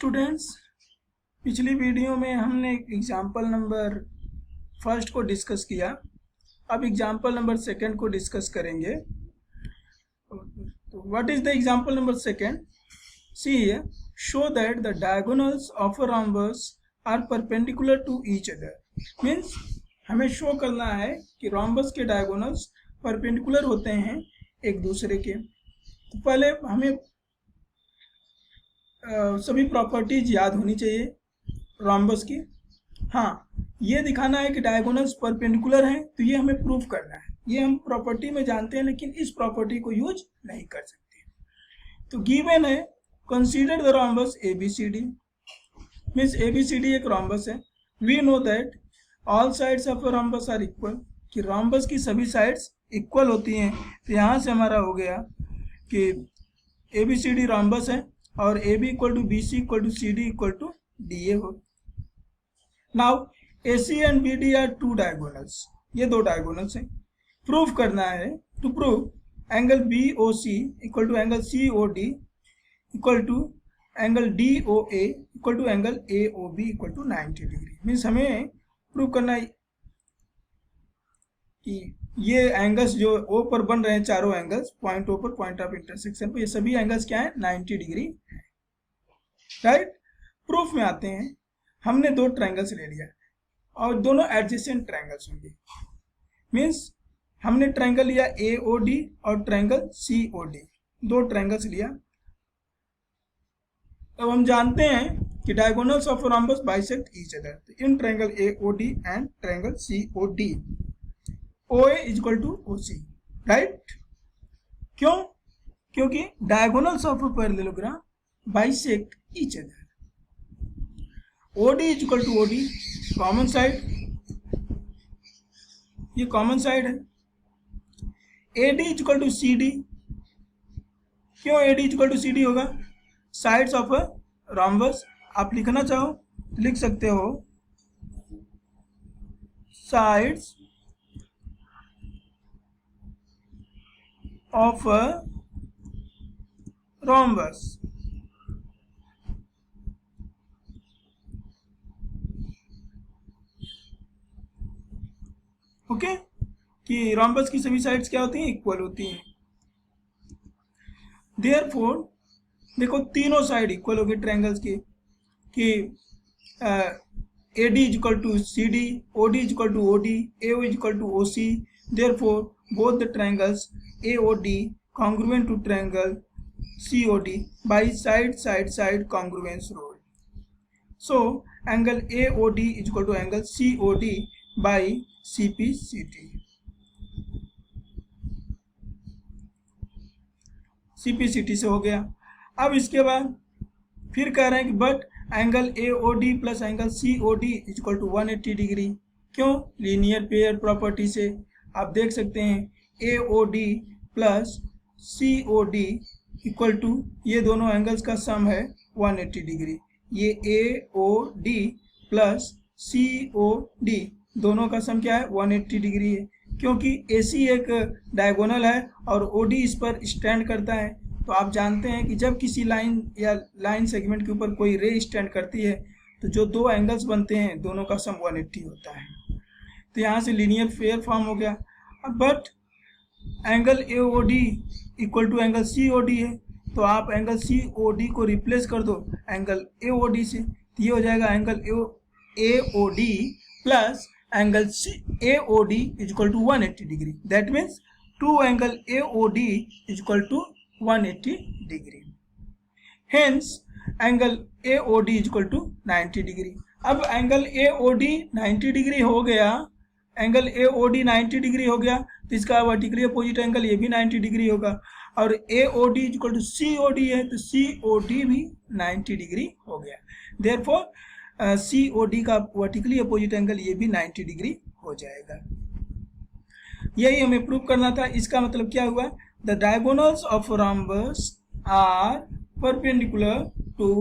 Students, पिछली video में हमने एग्जाम्पल नंबर फर्स्ट को डिस्कस किया। अब एग्जाम्पल नंबर सेकंड को डिस्कस करेंगे। What is the example number second? See here, show that the diagonals of a rhombus are perpendicular to each other. Means हमें show करना है कि रोम्बस के डायगोनल्स परपेंडिकुलर होते हैं एक दूसरे के। तो पहले हमें सभी प्रॉपर्टीज याद होनी चाहिए रोम्बस की। हाँ, ये दिखाना है कि डायगोनल्स परपेंडिकुलर हैं, तो ये हमें प्रूफ करना है। ये हम प्रॉपर्टी में जानते हैं, लेकिन इस प्रॉपर्टी को यूज नहीं कर सकते। तो गिवन है, consider the rhombus ABCD। Means ABCD एक रोम्बस है। We know that all sides of a rhombus are equal, कि रोम्बस की सभी साइड्स इक्वल होती हैं। तो यहाँ से हमारा हो गया कि ABCD रोम्बस है और AB equal to BC equal to CD equal to DA हो। Now AC and BD are two diagonals, ये दो डायगोनल्स हैं। प्रूफ करना है, to prove angle BOC equal to angle COD equal to angle DOA equal to angle AOB equal to 90 degree. Means हमें prove करना है कि ये एंगल्स जो O पर बन रहे हैं, चारों एंगल्स पॉइंट O पर, पॉइंट ऑफ इंटरसेक्शन पर, ये सभी एंगल्स क्या है? 90 डिग्री है। राइट? प्रूफ में आते हैं। हमने दो ट्रायंगल्स ले लिया और दोनों एडजेसेंट ट्रायंगल्स होंगे। मीन्स हमने ट्रायंगल लिया AOD और ट्रायंगल COD, दो ट्रायंगल्स लिया। अब हम जानते हैं कि diagonals of rhombus bisect each other. तो इन triangle AOD and triangle COD OA is equal to OC। Right? क्यों? क्योंकि diagonals of a parallelogram bisect each other. OD is equal to OD, common side, ये common side है। AD is equal to CD। क्यों AD is equal to CD होगा? Sides of a rhombus. आप लिखना चाहो तो लिख सकते हो, sides of a rhombus. Okay, कि रोम्बस की सभी साइड्स क्या होती हैं? इक्वल होती हैं। देयरफॉर देखो, तीनों साइड इक्वल होगी ट्रायंगल्स की, कि AD is equal to CD, OD is equal to OD, AO is equal to OC। Therefore both the triangles AOD congruent to triangle COD by side congruence rule. So angle AOD is equal to angle COD by CPCT. CPCT से हो गया। अब इसके बाद फिर कह रहे हैं कि but angle AOD plus angle COD is equal to 180 degree. क्यों? लीनियर पेयर प्रॉपर्टी से आप देख सकते हैं AOD plus COD equal to, ये दोनों एंगल्स का सम है 180 डिग्री। ये AOD प्लस COD दोनों का सम क्या है? 180 डिग्री है। क्योंकि AC एक डायगोनल है और OD इस पर स्टैंड करता है। तो आप जानते हैं कि जब किसी लाइन या लाइन सेगमेंट के ऊपर कोई रे स्टैंड करती है, तो जो दो एंगल्स बनते हैं दोनों का सम 180 होता है। तो यहाँ से लीनियर पेयर फॉर्म हो गया। अब but angle AOD equal to angle COD है, तो आप एंगल COD को रिप्लेस कर दो एंगल AOD से। तो ये हो जाएगा angle AOD plus angle AOD is equal to 180 degree. That means two angle AOD is equal to 180 degree. Hence angle AOD is equal to 90 degree. अब एंगल AOD 90 डिग्री हो गया, एंगल AOD 90 डिग्री हो गया, तो इसका vertically opposite angle ये भी 90 degree होगा। और AOD is equal to COD है, तो COD भी 90 डिग्री हो गया। देयरफॉर COD का वर्टिकली अपोजिट एंगल ये भी 90 डिग्री हो जाएगा। यही हमें प्रूव करना था। इसका मतलब क्या हुआ? The diagonals of rhombus are perpendicular to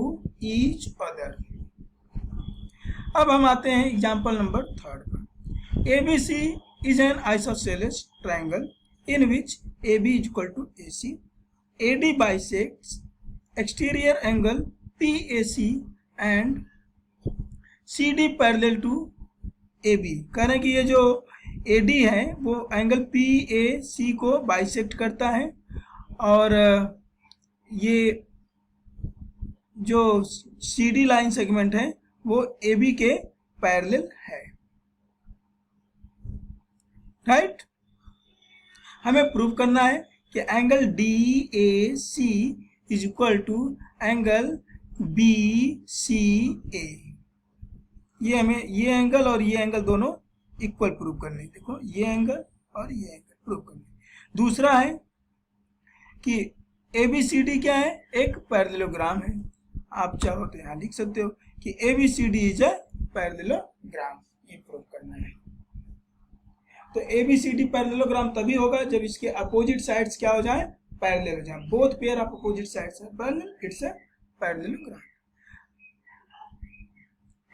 each other. अब हम आते हैं एग्जाम्पल नंबर थर्ड पर। ABC is an isosceles triangle in which AB is equal to AC. AD bisects exterior angle PAC and CD parallel to AB। कह रहे हैं कि ये जो AD है वो एंगल PAC को बाइसेक्ट करता है और ये जो CD लाइन सेगमेंट है वो AB के पैरेलल है, राइट। हमें प्रूव करना है कि angle DAC is equal to angle BCA। ये हमें ये एंगल और ये एंगल दोनों इक्वल प्रूव करने। देखो ये एंगल और ये एंगल प्रूव करने। दूसरा है कि ABCD क्या है, एक पैरेललोग्राम है। आप चाहो तो यहाँ लिख सकते हो कि ABCD इज अ पैरेललोग्राम, ये प्रूव करना है। तो ABCD पैरेललोग्राम तभी होगा जब इसके अपोजिट साइड्स क्या हो जाए, पैरेलल हो जाए। Both pair of opposite sides are parallel, it's a parallelogram.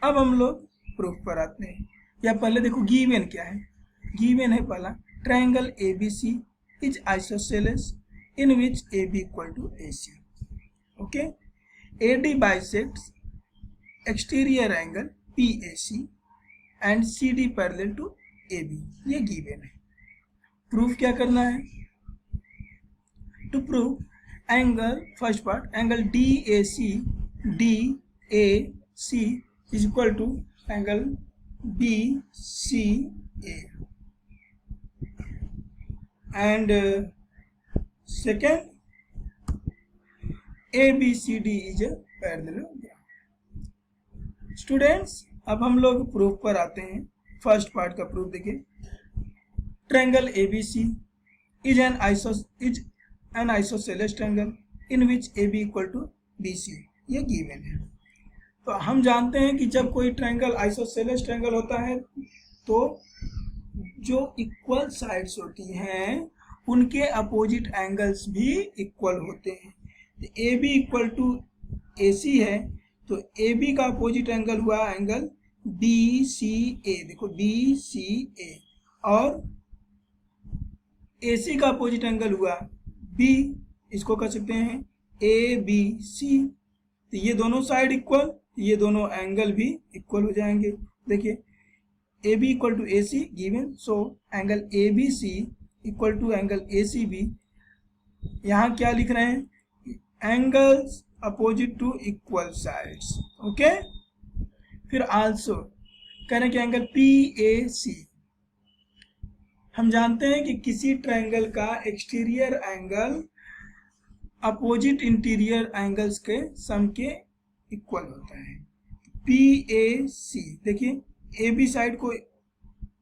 अब हम लोग प्रूफ पर आते हैं। या पहले देखो गिवन क्या है। गिवन है पहला, triangle ABC is isosceles in which AB equal to AC। Okay, AD bisects exterior angle PAC and CD parallel to AB। ये गिवन है। प्रूफ क्या करना है? To prove angle, first part, angle DAC is equal to angle BCA and second ABCD is a parallelogram. Students, अब हम लोग proof पर आते हैं। फर्स्ट पार्ट का प्रूफ देखिए। Triangle ABC is an isosceles triangle in which AB equal to BC। ये given है। तो हम जानते हैं कि जब कोई ट्रायंगल आइसोसेलेस ट्रायंगल होता है तो जो इक्वल साइड्स होती हैं उनके अपोजिट एंगल्स भी इक्वल होते हैं। तो AB इक्वल टू AC है तो AB का अपोजिट एंगल हुआ एंगल BCA। देखो BCA, और AC का अपोजिट एंगल हुआ B, इसको कह सकते हैं ABC। तो ये दोनों साइड इक्वल, ये दोनों एंगल भी इक्वल हो जाएंगे। देखिए AB equal to AC given, so angle ABC equal to angle ACB। यहाँ क्या लिख रहे हैं? Angles opposite to equal sides. Okay, फिर आल्सो कह रहे हैं कि एंगल PAC, हम जानते हैं कि किसी ट्रायंगल का exterior angle opposite interior angles के सम के इक्वल होता है। PAC, देखिए AB साइड को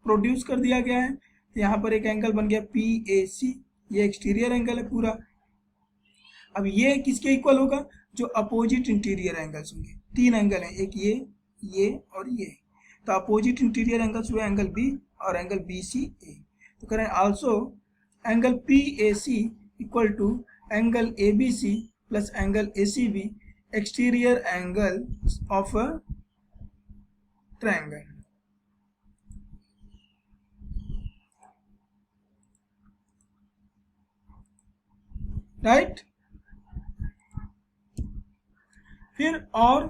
प्रोड्यूस कर दिया गया है तो यहाँ पर एक एंगल बन गया PAC। ये एक्सटीरियर एंगल है पूरा। अब ये किसके इक्वल होगा? जो अपोजिट इंटीरियर एंगल्स होंगे। तीन एंगल हैं, एक ये और ये। तो अपोजिट इंटीरियर एंगल्स हुए एंगल B और एंगल BCA। तो करें also angle PAC equal to angle ABC plus angle ACB, exterior angle of a triangle. Right. फिर और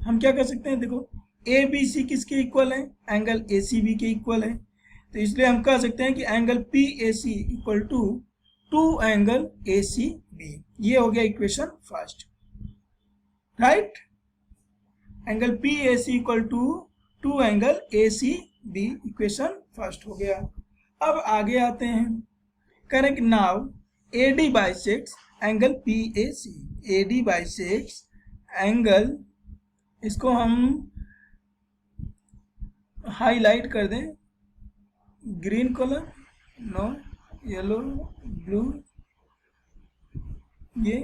हम क्या कर सकते हैं? देखो ABC किसके इक्वल है? एंगल ACB के इक्वल है। तो इसलिए हम कह सकते हैं कि angle PAC equal to 2 angle ACB। ये हो गया equation first, right. Angle PAC equal to 2 angle ACB, equation first हो गया। अब आगे आते हैं। Correct, now AD bisects angle PAC। AD bisects angle, इसको हम हाईलाइट कर दें, green colour, no, yellow, blue, ये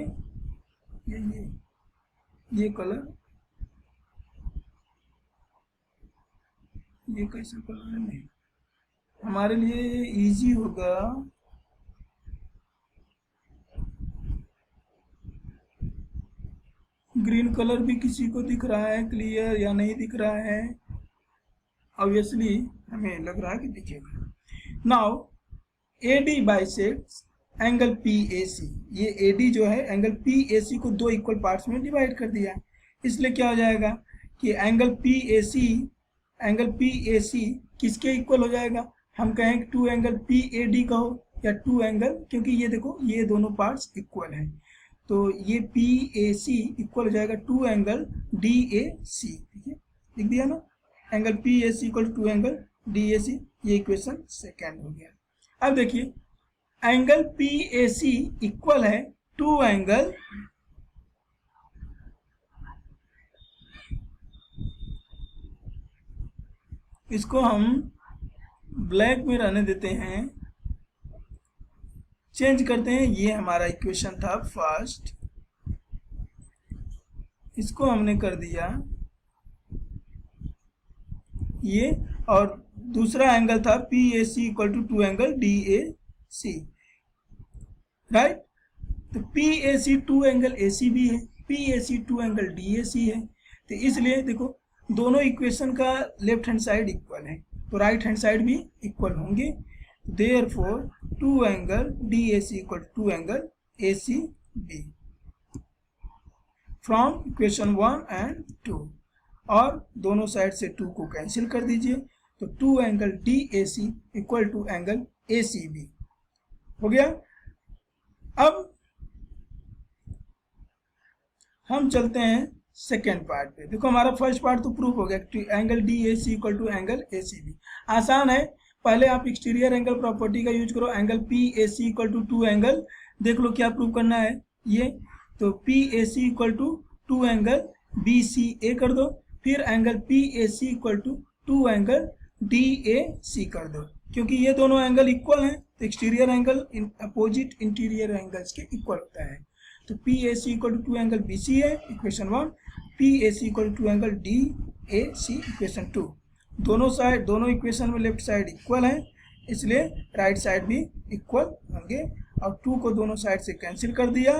कलर, ये कैसा कलर है? नहीं, हमारे लिए इजी होगा। ग्रीन कलर भी किसी को दिख रहा है क्लियर या नहीं दिख रहा है? ऑब्वियसली हमें लग रहा है कि दिखेगा। Now AD bisects angle PAC। ये AD जो है एंगल PAC को 2 इक्वल पार्ट्स में डिवाइड कर दिया। इसलिए क्या हो जाएगा कि एंगल पी ए सी किसके इक्वल हो जाएगा, हम कहें two angle P A D का हो या टू एंगल, क्योंकि ये देखो ये दोनों पार्ट्स इक्वल हैं, तो ये पी ए सी इक्वल हो जाएगा to angle D A C. ठीक है, लिख दिया ना, angle P A C equal to angle D A C, ये इक्वेशन सेकेंड हो गया। अब देखिए angle P A C equal है टू एंगल इसको हम ब्लैक में रहने देते हैं, चेंज करते हैं, ये हमारा इक्वेशन था फर्स्ट, इसको हमने कर दिया ये, और दूसरा एंगल था P A C equal to angle D A C, right. तो P A C to angle A C भी है, P A C to angle D A C है, तो इसलिए देखो दोनों इक्वेशन का लेफ्ट हैंड साइड इक्वल है तो राइट हैंड साइड भी इक्वल होंगे, therefore two angle D A C equal to angle A C B from equation 1 and 2, और दोनों साइड से 2 को कैंसिल कर दीजिए, तो two angle D A C equal to angle A C B हो गया। अब हम चलते हैं सेकेंड पार्ट पे। देखो हमारा फर्स्ट पार्ट तो प्रूफ हो गया, angle D A C equal to angle A C B, आसान है। पहले आप एक्सटीरियर एंगल प्रॉपर्टी का यूज करो, angle P A C equal to angle, देख लो क्या प्रूव करना है ये, तो P A C equal to angle B C A कर दो, फिर angle P A C equal to angle D A C कर दो, क्योंकि ये दोनों एंगल इक्वल हैं तो exterior angle opposite interior angles के इक्वल होता है। तो P A C equal to angle B C है equation 1, P A C equal to angle D A C equation 2, दोनों इक्वेशन में लेफ्ट साइड इक्वल है, इसलिए राइट साइड भी इक्वल होंगे, और 2 को दोनों साइड से कैंसिल कर दिया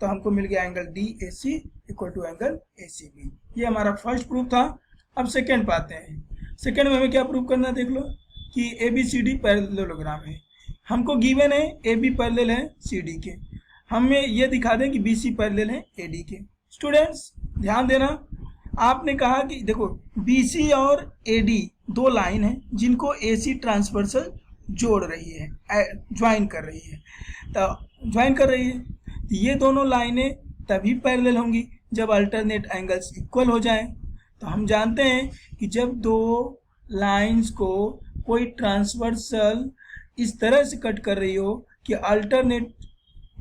तो हमको मिल गया angle D A C equal to angle A C B. ये हमारा फर्स्ट प्रूफ था। अब सेकेंड पाते हैं। सेकेंड में हमें क्या प्रूफ करना है, देख लो कि A B C D parallelogram है, हमको गिवन है ए बी पैरेलल है सी डी के, हमें ये दिखा दें कि बी सी पैरेलल है ए डी के। स्टूडेंट्स ध्यान देना, आपने कहा कि देखो बी सी और ए डी दो लाइन है जिनको ए सी ट्रांसवर्सल जोड़ रही है, ज्वाइन कर रही है, तो ज्वाइन कर रही है, तो ये दोनों लाइनें तभी पैरेलल होंगी जब अल्टरनेट एंगल्स इक्वल हो जाएं। तो हम जानते हैं कि जब दो लाइंस को कोई ट्रांसवर्सल इस तरह से कट कर रही हो कि अल्टरनेट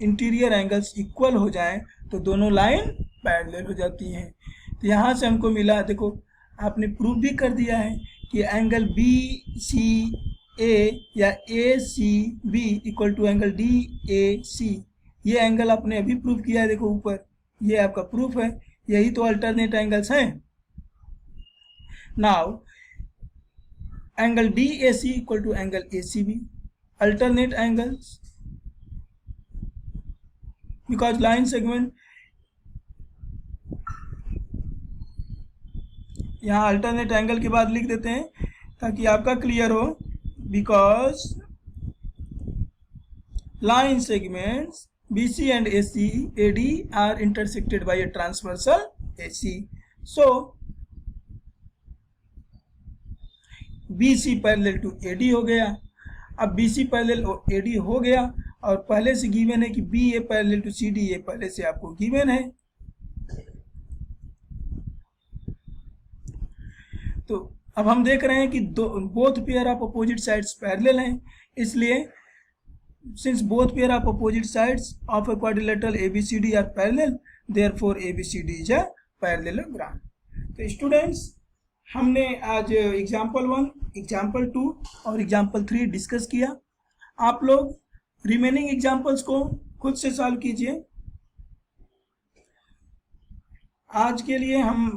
इंटीरियर एंगल्स इक्वल हो जाएं तो दोनों लाइन पैरेलल हो जाती हैं। तो यहाँ से हमको मिला, देखो आपने प्रूव भी कर दिया है कि एंगल बी सी ए या A C B equal to angle D A C, ये एंगल आपने अभी प्रूव किया है, देखो ऊपर ये आपका प्रूफ है, यही तो अल्टरनेट एंगल्स हैं। Now angle D A C equal to angle A C B, alternate angles, because line segment, यहाँ अल्टरनेट एंगल के बाद लिख देते हैं ताकि आपका क्लियर हो, because line segments BC and AD are intersected by a transversal AC. So BC parallel to AD हो गया। अब BC पैरेलल AD हो गया और पहले से गिवन है कि BA पैरेलल टू CD, ये पहले से आपको गिवन है। तो अब हम देख रहे हैं कि both pair of opposite sides parallel हैं, इसलिए since both pair of opposite sides of a quadrilateral ABCD are parallel, therefore ABCD is a parallelogram. तो स्टूडेंट्स हमने आज एग्जाम्पल 1, एग्जाम्पल 2 और एग्जाम्पल 3 डिस्कस किया। आप लोग रिमेनिंग एग्जाम्पल्स को खुद से सॉल्व कीजिए। आज के लिए हम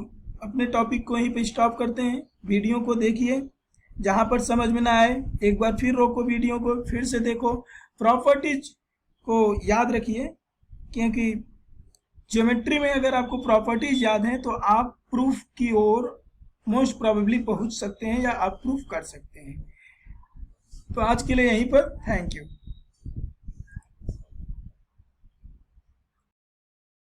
अपने टॉपिक को यहीं पे स्टॉप करते हैं। वीडियो को देखिए, जहाँ पर समझ में ना आए एक बार फिर रोको वीडियो को, फिर से देखो, प्रॉपर्टीज को याद रखिए, क्योंकि ज्योमेट्री में अगर आपको प्रॉपर्टीज याद हैं तो आप प्रूफ की ओर मोस्ट प्रोबेबली पहुंच सकते हैं या आप प्रूफ कर सकते हैं। तो आज के लिए यहीं पर थैंक यू।